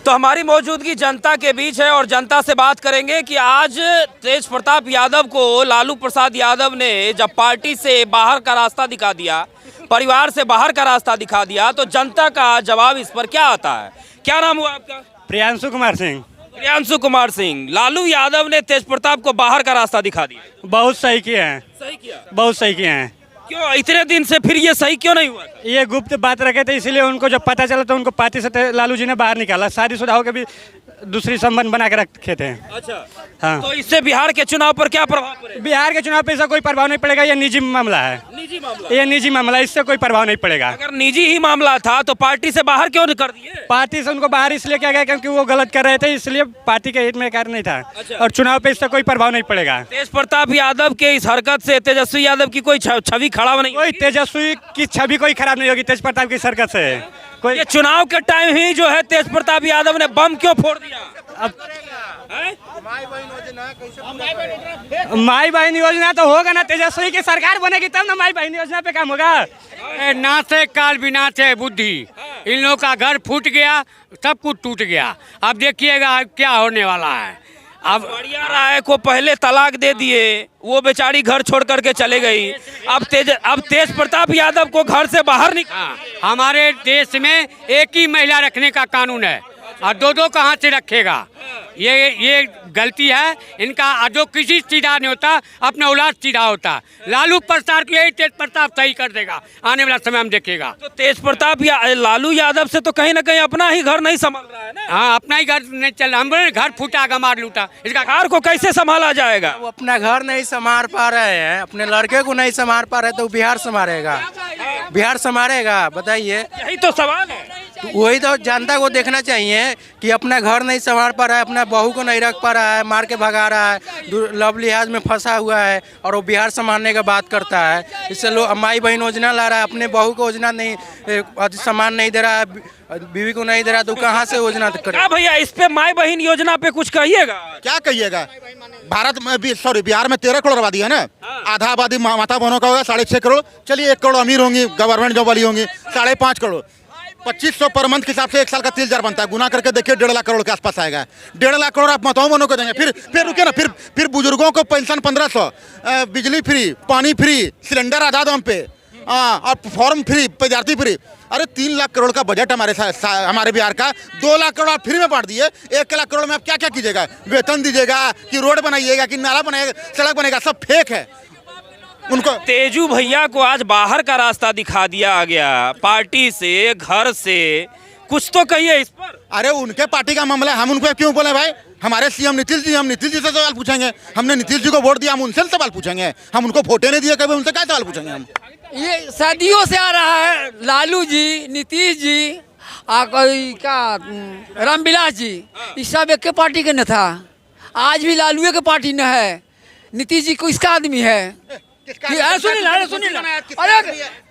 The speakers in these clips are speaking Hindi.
तो हमारी मौजूदगी जनता के बीच है और जनता से बात करेंगे कि आज तेज प्रताप यादव को लालू प्रसाद यादव ने जब पार्टी से बाहर का रास्ता दिखा दिया, परिवार से बाहर का रास्ता दिखा दिया, तो जनता का जवाब इस पर क्या आता है? क्या नाम हुआ आपका? प्रियांशु कुमार सिंह। प्रियांशु कुमार सिंह। लालू यादव ने तेज प्रताप को बाहर का रास्ता दिखा दिया। बहुत सही किए हैं। सही किया। बहुत सही किए हैं। क्यों इतने दिन से फिर ये सही क्यों नहीं हुआ? ये गुप्त बात रखे थे, इसीलिए उनको जब पता चला तो उनको पार्टी से लालू जी ने बाहर निकाला। शादीशुदा होकर भी दूसरी संबंध बना के रखे थे। अच्छा। हाँ। तो इससे बिहार के चुनाव पर क्या प्रभाव पड़ेगा? बिहार के चुनाव पे इसका कोई प्रभाव नहीं पड़ेगा। ये निजी मामला है। निजी मामला। ये निजी मामला, इससे कोई प्रभाव नहीं पड़ेगा। अगर निजी ही मामला था तो पार्टी से बाहर क्यों कर दिए? पार्टी से उनको बाहर इसलिए किया गया क्योंकि वो गलत कर रहे थे, इसलिए पार्टी के हित में कार्य नहीं था। अच्छा। और चुनाव पे इससे कोई प्रभाव नहीं पड़ेगा। तेज प्रताप यादव के इस हरकत से तेजस्वी यादव की कोई छवि खराब नहीं? कोई तेजस्वी की छवि कोई खराब नहीं होगी तेज प्रताप की हरकत से। कोई ये चुनाव के टाइम ही जो है तेज प्रताप यादव ने बम क्यों फोड़ दिया? अब माई बहन योजना तो होगा ना, तेजस्वी की सरकार बनेगी तब ना माई बहन योजना पे काम होगा। नाथे काल विनाश है बुद्धि। इन लोगों का घर फूट गया, सब कुछ टूट गया। अब देखिएगा क्या होने वाला है। अब बढ़िया राय को पहले तलाक दे दिए, वो बेचारी घर छोड़ करके चले गई। अब तेज प्रताप यादव को घर से बाहर निकाल। हमारे देश में एक ही महिला रखने का कानून है और दो कहाँ से रखेगा? ये गलती है इनका। जो किसी सीधा नहीं होता अपना औलाद सीधा होता। लालू प्रसाद को यही तेज प्रताप सही कर देगा। आने वाला समय हम देखेगा। तो तेज प्रताप लालू यादव से तो कहीं ना कहीं अपना ही घर नहीं संभल रहा है ना? हाँ, अपना ही घर नहीं चल रहा। हमारे घर फूटा गमार लूटा, इसका घर को कैसे संभाला जाएगा? वो अपना घर नहीं संभाल पा रहे हैं, अपने लड़के को नहीं संभाल पा रहे तो बिहार संभालेगा। बिहार संभालेगा? बताइए। यही तो सवाल है। वही तो जनता को देखना चाहिए कि अपना घर नहीं संभाल पा रहा है, अपना बहू को नहीं रख पा रहा है, मार के भगा रहा है, लव लिहाज में फंसा हुआ है और वो बिहार संभालने का बात करता है। इससे लोग माई बहन योजना ला रहा है, अपने बहू को योजना नहीं सम्मान नहीं दे रहा है, बीवी को नहीं दे रहा, तो कहाँ से योजना करे? भैया इस पे माई बहन योजना पे कुछ कहिएगा? क्या कहिएगा? भारत में भी बिहार में 13 करोड़ आबादी है ना। आधा आबादी माता बहनों का होगा 6.5 करोड़। चलिए 1 करोड़ अमीर होंगी, गवर्नमेंट जॉब वाली होंगी, 5.5 करोड़। 2500 पर मंथ के हिसाब से 1 साल का 30,000 बनता है। गुना करके देखिए 1.5 लाख करोड़ के आसपास आएगा। 1.5 लाख करोड़ आप माताओं बहनों को देंगे। फिर रुके ना, फिर बुजुर्गों को पेंशन 1500, बिजली फ्री, पानी फ्री, सिलेंडर आधा दाम पे, और फॉर्म फ्री, विद्यार्थी फ्री। अरे 3 लाख करोड़ का बजट हमारे बिहार का, 2 लाख करोड़ आप फ्री में बांट दिए। 1 लाख करोड़ में आप क्या क्या कीजिएगा? वेतन दीजिएगा कि रोड बनाइएगा कि नाला बनाएगा, सड़क बनेगा? सब फेक है। उनको तेजू भैया को आज बाहर का रास्ता दिखा दिया गया, पार्टी से, घर से। कुछ तो कहिए इस पर। अरे उनके पार्टी का मामला है, हम उनको क्यों बोले भाई? हमारे सीएम नीतीश जी, हम नीतीश जी से सवाल पूछेंगे। हमने नीतीश जी को वोट दिया, हम उनसे सवाल पूछेंगे। हम उनको वोटे नहीं दिए, कभी उनसे क्या सवाल पूछेंगे हम? ये सदियों से आ रहा है। लालू जी, नीतीश जी, रामविलास जी, इस सब एक के पार्टी के न था। आज भी लालू के पार्टी न है। नीतीश जी को इसका आदमी है। सुनिए, अरे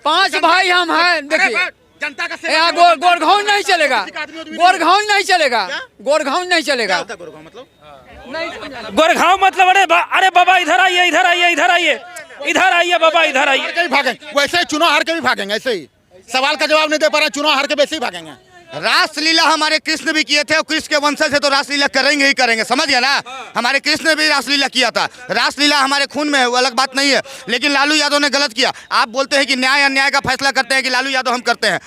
5 भाई हम हैं। देखिए जनता का यहाँ गोरघाउन नहीं चलेगा, गोरघाउन नहीं चलेगा, गोरघाउन नहीं चलेगा। गोरगांव मतलब? अरे बाबा इधर आइए, इधर आइए, इधर आइए, इधर आइए बाबा, इधर आइए। भागेंगे वैसे ही, चुनाव हार के भी भागेंगे ऐसे ही। सवाल का जवाब नहीं दे पा रहे, चुनाव हार के वैसे ही भागेंगे। रासलीला हमारे कृष्ण भी किए थे और कृष्ण के वंशज है तो रासलीला करेंगे ही करेंगे, समझ गया ना? हमारे कृष्ण ने भी रासलीला किया था। रासलीला हमारे खून में है, वो अलग बात नहीं है। लेकिन लालू यादव ने गलत किया। आप बोलते हैं कि न्याय अन्याय का फैसला करते हैं कि लालू यादव हम करते हैं,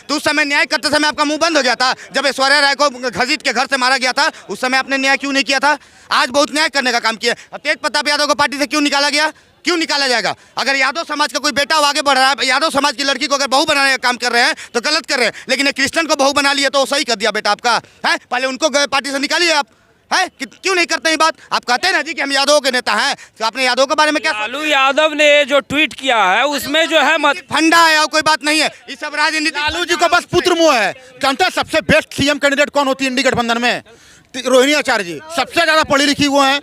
तो उस समय न्याय करते समय आपका मुंह बंद हो गया था। जब ऐश्वर्या राय को घसीट के घर से मारा गया था, उस समय आपने न्याय क्यों नहीं किया था? आज बहुत न्याय करने का काम किया। तेज प्रताप यादव को पार्टी से क्यों निकाला गया? क्यों निकाला जाएगा? अगर यादव समाज का कोई बेटा आगे बढ़ रहा है, यादव समाज की लड़की को अगर बहू बनाने का काम कर रहे हैं तो गलत कर रहे हैं। लेकिन क्रिश्चियन को बहू बना लिया तो सही कर दिया बेटा आपका है। पहले उनको पार्टी से निकालिए आप, है क्यों नहीं करते हैं बात? आप कहते हैं ना जी कि हम यादव के नेता हैं, तो आपने यादव के बारे में क्या? लालू यादव ने जो ट्वीट किया है उसमें जो है फंडा है और कोई बात नहीं है। इस सब राजनीति लालू जी को बस पुत्र मुँह है। जानते हैं सबसे बेस्ट सीएम कैंडिडेट कौन होती है इंडी गठबंधन में? रोहिणी आचार्य जी। सबसे ज्यादा पढ़ी लिखी वो है,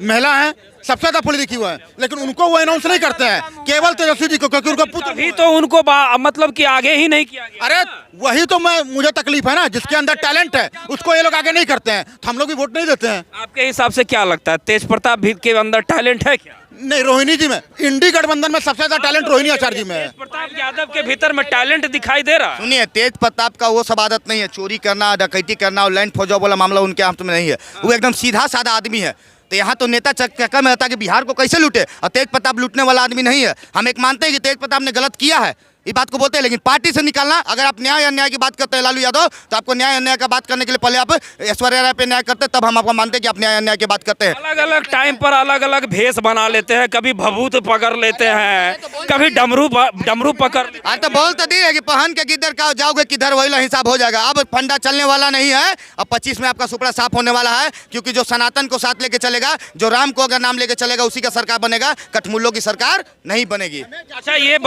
महिला है, सबसे ज्यादा पढ़े लिखे हुए हैं, लेकिन उनको वो अनाउंस नहीं करते हैं, केवल तेजस्वी जी को, क्योंकि उनका पुत्र। अभी तो उनको मतलब कि आगे ही नहीं किया गया। अरे वही तो मुझे तकलीफ है ना, जिसके अंदर टैलेंट है उसको ये लोग आगे नहीं करते हैं, तो हम लोग भी वोट नहीं देते हैं। आपके हिसाब से क्या लगता है, तेज प्रताप भी के अंदर टैलेंट है क्या? नहीं, रोहिणी जी में, इंडी गठबंधन में सबसे ज्यादा टैलेंट रोहिणी आचार्य जी में है। तेज प्रताप यादव के भीतर में टैलेंट दिखाई दे रहा है। सुनिए, तेज प्रताप का वो सब आदत नहीं है, चोरी करना, डकैती करना और लैंड फौजा वाला मामला उनके हाथ में नहीं है। वो एकदम सीधा साधा आदमी है। तो यहाँ तो नेता चक्कर में रहता है कि बिहार को कैसे लूटे, और तेज प्रताप लूटने वाला आदमी नहीं है। हम एक मानते हैं कि तेज प्रताप ने गलत किया है, ये बात को बोलते हैं, लेकिन पार्टी से निकालना, अगर आप न्याय अन्याय की बात करते हैं लालू यादव, तो आपको न्याय अन्याय का बात करने के लिए पहले आप ऐश्वर्या राय पे न्याय करते हैं, तब हम आपको मानते हैं कि आप न्याय अन्याय की बात करते हैं। अलग अलग टाइम पर अलग अलग भेष बना लेते हैं, कभी भभूत पकड़ लेते हैं, कभी डमरू पकड़ लेते हैं। आज तो बोल तो दी है कि पहन के किधर का जाओगे किधर वही हिसाब हो जाएगा। अब फंडा चलने वाला नहीं है, अब 25 में आपका सुपड़ा साफ होने वाला है, क्योंकि जो सनातन को साथ लेके चलेगा, जो राम को अगर नाम लेके चलेगा, उसी का सरकार बनेगा, कठमुल्लों की सरकार नहीं बनेगी। अच्छा ये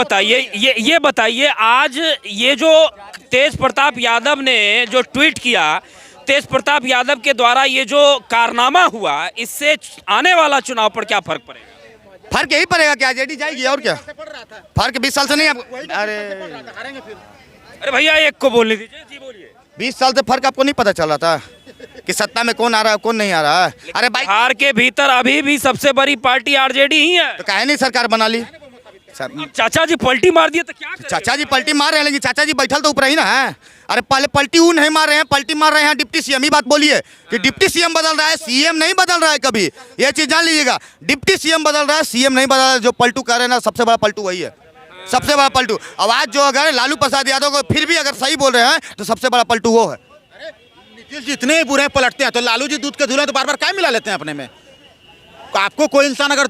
बताइए आज ये जो तेज प्रताप यादव ने जो ट्वीट किया, तेज प्रताप यादव के द्वारा ये जो कारनामा हुआ, इससे आने वाला चुनाव पर क्या फर्क पड़ेगा? फर्क यही पड़ेगा कि आरजेडी जाएगी, और क्या फर्क? 20 साल से नहीं अरे भैया एक को बोलने दीजिए। जी बोलिए। 20 साल से फर्क आपको नहीं पता चल रहा था कि सत्ता में कौन आ रहा है कौन नहीं आ रहा है? अरे भाई, बिहार के भीतर अभी भी सबसे बड़ी पार्टी आरजेडी ही है, तो काहे नहीं सरकार बना ली? चाचा जी पलटी मार दिए तो क्या करें? चाचा जी पलटी मार रहे हैं, लेकिन चाचा जी बैठल तो ऊपर ही ना है। अरे पहले पलटी वो नहीं मार रहे हैं, पलटी मार रहे हैं डिप्टी सीएम। ही बात बोलिए कि डिप्टी सीएम बदल रहा है, सीएम नहीं बदल रहा है कभी, ये चीज जान लीजिएगा। डिप्टी सीएम बदल रहा है, सीएम नहीं बदल रहा है। जो पलटू कर रहे हैं ना, सबसे बड़ा पलटू वही है, सबसे बड़ा पलटू। अब आज जो अगर लालू प्रसाद यादव को फिर भी अगर सही बोल रहे हैं, तो सबसे बड़ा पलटू वो है। नीतीश जितने बुरे पलटते हैं, तो लालू जी दूध के धुले तो बार बार क्या मिला लेते हैं अपने में? आपको कोई इंसान अगर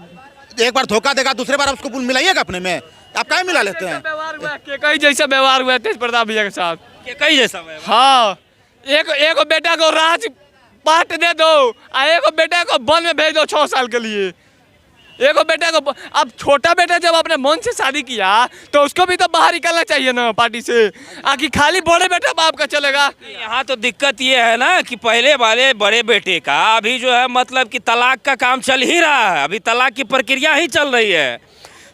एक बार धोखा देगा, दूसरे बार उसको मिलाइएगा अपने में, आप क्या मिला लेते हैं? केकई जैसा व्यवहार हुआ है तेज प्रताप भैया के साथ। कई जैसा व्यवहार? हाँ, एक बेटा को राज पाट दे दो, और एक बेटा को वन में भेज दो 6 साल के लिए। एक बेटा को, अब छोटा बेटा जब अपने मन से शादी किया, तो उसको भी तो बाहर निकलना चाहिए ना पार्टी से, आखिर खाली बड़े बेटा बाप का चलेगा? यहाँ तो दिक्कत ये है ना कि पहले वाले बड़े बेटे का अभी जो है मतलब कि तलाक का काम चल ही रहा है, अभी तलाक की प्रक्रिया ही चल रही है।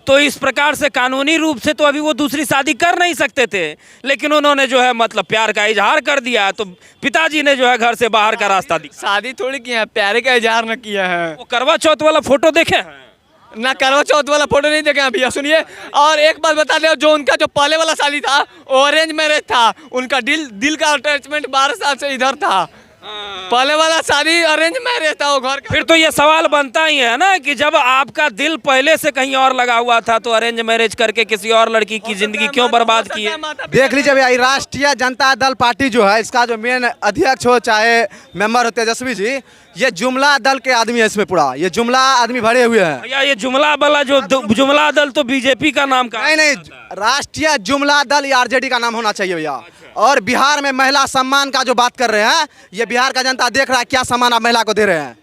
तो इस प्रकार से कानूनी रूप से तो अभी वो दूसरी शादी कर नहीं सकते थे, लेकिन उन्होंने जो है मतलब प्यार का इजहार कर दिया, तो पिताजी ने जो है घर से बाहर का रास्ता दिया। शादी थोड़ी किया है, प्यारे का इजहार न किया है। वो करवा चौथ वाला फोटो देखे हैं ना? करवा चौथ वाला फोटो नहीं देखे हैं भैया। सुनिए, और एक बात बता दे, जो उनका जो पहले वाला शादी था, ऑरेंज मैरिज था, उनका दिल का अटैचमेंट 12 साल से इधर था। पहले वाला शादी अरेंज मैरिज था वो घर का। फिर तो ये सवाल बनता ही है ना कि जब आपका दिल पहले से कहीं और लगा हुआ था, तो अरेंज मैरिज करके किसी और लड़की की जिंदगी क्यों बर्बाद की है? देख लीजिए भैया, राष्ट्रीय जनता दल पार्टी जो है, इसका जो मेन अध्यक्ष हो चाहे मेंबर हो तेजस्वी जी, ये जुमला दल के आदमी है इसमें पूरा, ये जुमला आदमी भरे हुए हैं। भैया ये जुमला वाला जो जुमला दल तो बीजेपी का नाम का नहीं, राष्ट्रीय जुमला दल या आरजेडी का नाम होना चाहिए भैया। और बिहार में महिला सम्मान का जो बात कर रहे हैं, ये बिहार का जनता देख रहा है क्या सम्मान आप महिला को दे रहे हैं।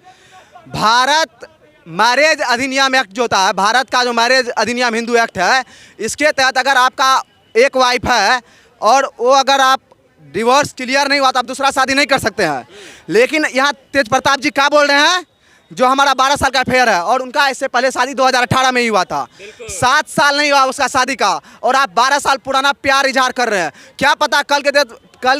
भारत मैरिज अधिनियम एक्ट जो होता है, भारत का जो मैरिज अधिनियम हिंदू एक्ट है, इसके तहत अगर आपका एक वाइफ है और वो अगर आप डिवोर्स क्लियर नहीं हुआ तो आप दूसरा शादी नहीं कर सकते हैं। लेकिन यहाँ तेज प्रताप जी क्या बोल रहे हैं, जो हमारा 12 साल का अफेयर है और उनका इससे पहले शादी 2018 में ही हुआ था, 7 साल नहीं हुआ उसका शादी का, और आप 12 साल पुराना प्यार इजहार कर रहे हैं। क्या पता कल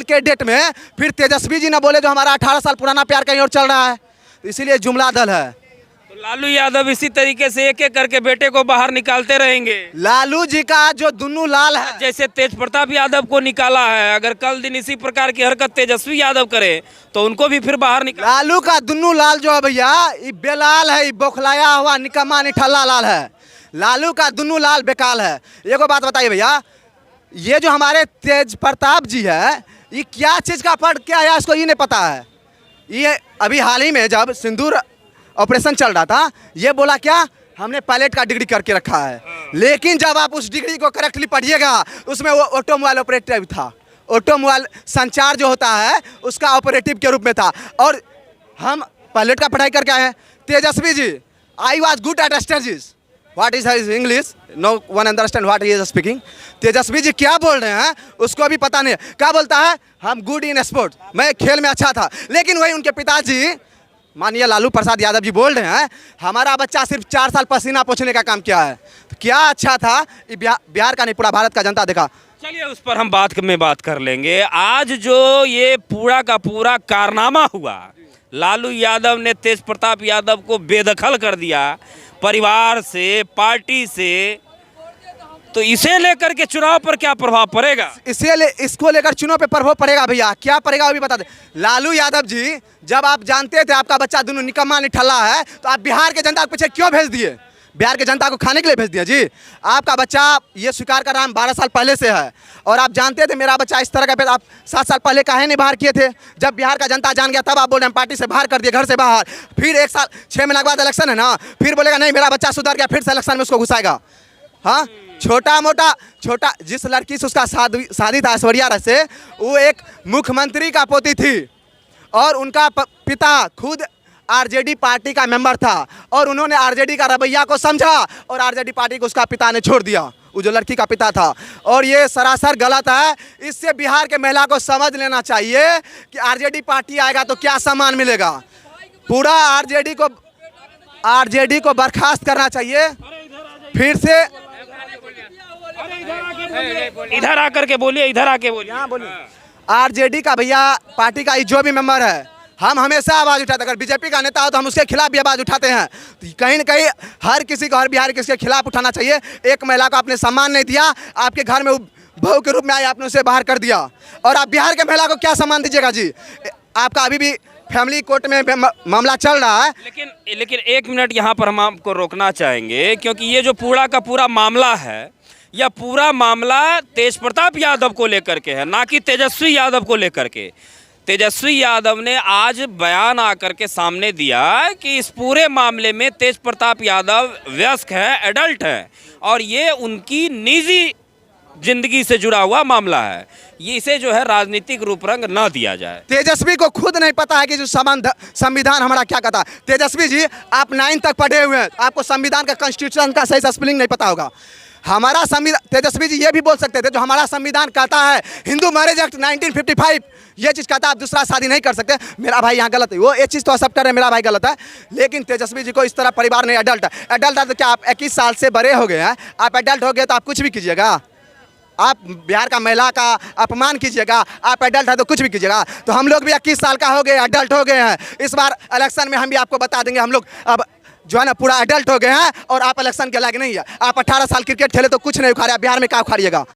के डेट में फिर तेजस्वी जी ने बोले जो हमारा 18 साल पुराना प्यार कहीं और चल रहा है, तो इसीलिए जुमला दल है। तो लालू यादव इसी तरीके से एक एक करके बेटे को बाहर निकालते रहेंगे। लालू जी का जो दुन्नू लाल है, जैसे तेज प्रताप यादव को निकाला है, अगर कल दिन इसी प्रकार की हरकत तेजस्वी यादव करे तो उनको भी फिर बाहर निकाल। लालू का दुन्नू लाल जो है भैया, ये बेलाल है, ये बौखलाया हुआ निकम्मा निठल्ला लाल है। लालू का दुन्नू लाल बेकाल है। एक बात बताइए भैया, ये जो हमारे तेज प्रताप जी है, ये क्या चीज़ का फर्क क्या है इसको ये नहीं पता है। ये अभी हाल ही में जब सिंदूर ऑपरेशन चल रहा था, ये बोला क्या, हमने पायलट का डिग्री करके रखा है। लेकिन जब आप उस डिग्री को करेक्टली पढ़िएगा, उसमें वो ऑटोमोबाइल ऑपरेटिव था, ऑटोमोबाइल संचार जो होता है उसका ऑपरेटिव के रूप में था। और हम पायलट का पढ़ाई करके आए हैं। Tejashwi ji, I was good at studies, what is his English, no one understand what he is speaking. Tejashwi ji क्या बोल रहे हैं उसको भी पता नहीं। क्या बोलता है, हम गुड इन स्पोर्ट्स, मैं खेल में अच्छा था। लेकिन वही उनके पिताजी माननीय लालू प्रसाद यादव जी बोल रहे हैं हमारा बच्चा सिर्फ 4 साल पसीना पोंछने का काम किया है, तो क्या अच्छा था ये बिहार का नहीं पूरा भारत का जनता देखा। चलिए उस पर हम बात कर लेंगे। आज जो ये पूरा का पूरा कारनामा हुआ, लालू यादव ने तेज प्रताप यादव को बेदखल कर दिया परिवार से, पार्टी से, तो इसे लेकर के चुनाव पर क्या प्रभाव पड़ेगा? इसको लेकर चुनाव पे प्रभाव पड़ेगा भैया, क्या पड़ेगा वो भी बता दे। लालू यादव जी जब आप जानते थे आपका बच्चा दोनों निकम्मा निठल्ला है, तो आप बिहार के जनता को पीछे क्यों भेज दिए? बिहार के जनता को खाने के लिए भेज दिया जी। आपका बच्चा ये स्वीकार कर रहा है 12 साल पहले से है, और आप जानते थे मेरा बच्चा इस तरह का, आप 7 साल पहले काहे नहीं बाहर किए थे? जब बिहार का जनता जान गया तब आप बोल रहे हैं पार्टी से बाहर कर दिए, घर से बाहर। फिर 1 साल 6 महीने के बाद इलेक्शन है ना, फिर बोलेगा नहीं मेरा बच्चा सुधर गया, फिर से इलेक्शन में उसको घुसाएगा। हाँ, छोटा जिस लड़की से उसका शादी था ऐश्वर्या राय से, वो एक मुख्यमंत्री का पोती थी, और उनका पिता खुद आरजेडी पार्टी का मेंबर था, और उन्होंने आरजेडी का रवैया को समझा और आरजेडी पार्टी को उसका पिता ने छोड़ दिया, वो जो लड़की का पिता था। और ये सरासर गलत है। इससे बिहार के महिला को समझ लेना चाहिए कि आरजेडी पार्टी आएगा तो क्या सम्मान मिलेगा। पूरा आरजेडी को बर्खास्त करना चाहिए। फिर से इधर आकर के बोलिए, इधर आके बोलिए। हाँ बोलिए। आरजेडी का भैया पार्टी का जो भी मेंबर है, हम हमेशा आवाज़ उठाते हैं। अगर बीजेपी का नेता हो तो हम उसके खिलाफ भी आवाज़ उठाते हैं। तो कहीं ना कहीं हर किसी को, हर बिहारी किसी के खिलाफ उठाना चाहिए। एक महिला को आपने सम्मान नहीं दिया, आपके घर में बहू के रूप में आई, आपने उसे बाहर कर दिया, और आप बिहार के महिला को क्या सम्मान दीजिएगा जी? आपका अभी भी फैमिली कोर्ट में मामला चल रहा है। लेकिन 1 मिनट यहाँ पर हम आपको रोकना चाहेंगे, क्योंकि ये जो पूरा का पूरा मामला है, यह पूरा मामला तेज प्रताप यादव को लेकर के है, ना कि तेजस्वी यादव को लेकर के। तेजस्वी यादव ने आज बयान आकर के सामने दिया कि इस पूरे मामले में तेज प्रताप यादव वयस्क है, एडल्ट है, और ये उनकी निजी जिंदगी से जुड़ा हुआ मामला है, ये इसे जो है राजनीतिक रूप रंग न दिया जाए। तेजस्वी को खुद नहीं पता है कि जो संविधान हमारा क्या कहता है। तेजस्वी जी आप 9 तक पढ़े हुए हैं, आपको संविधान का, कॉन्स्टिट्यूशन का सही स्पेलिंग नहीं पता होगा। हमारा संविधान, तेजस्वी जी ये भी बोल सकते थे जो हमारा संविधान कहता है, हिंदू मैरिज एक्ट 1955 ये चीज़ कहता है आप दूसरा शादी नहीं कर सकते। मेरा भाई यहाँ गलत है, वो ये चीज़ तो एक्सेप्ट कर रहे हैं, मेरा भाई गलत है। लेकिन तेजस्वी जी को इस तरह परिवार नहीं, एडल्ट है। एडल्ट है तो क्या आप 21 साल से बड़े हो गए हैं? आप एडल्ट हो गए तो आप कुछ भी कीजिएगा? आप बिहार का महिला का अपमान कीजिएगा? आप एडल्ट है तो कुछ भी कीजिएगा? तो हम लोग भी 21 साल का हो गए, एडल्ट हो गए हैं। इस बार इलेक्शन में हम भी आपको बता देंगे, हम लोग अब जो है ना पूरा एडल्ट हो गए हैं, और आप इलेक्शन के लायक नहीं है। आप 18 साल क्रिकेट खेले तो कुछ नहीं उखाड़े, बिहार में क्या उखाड़िएगा?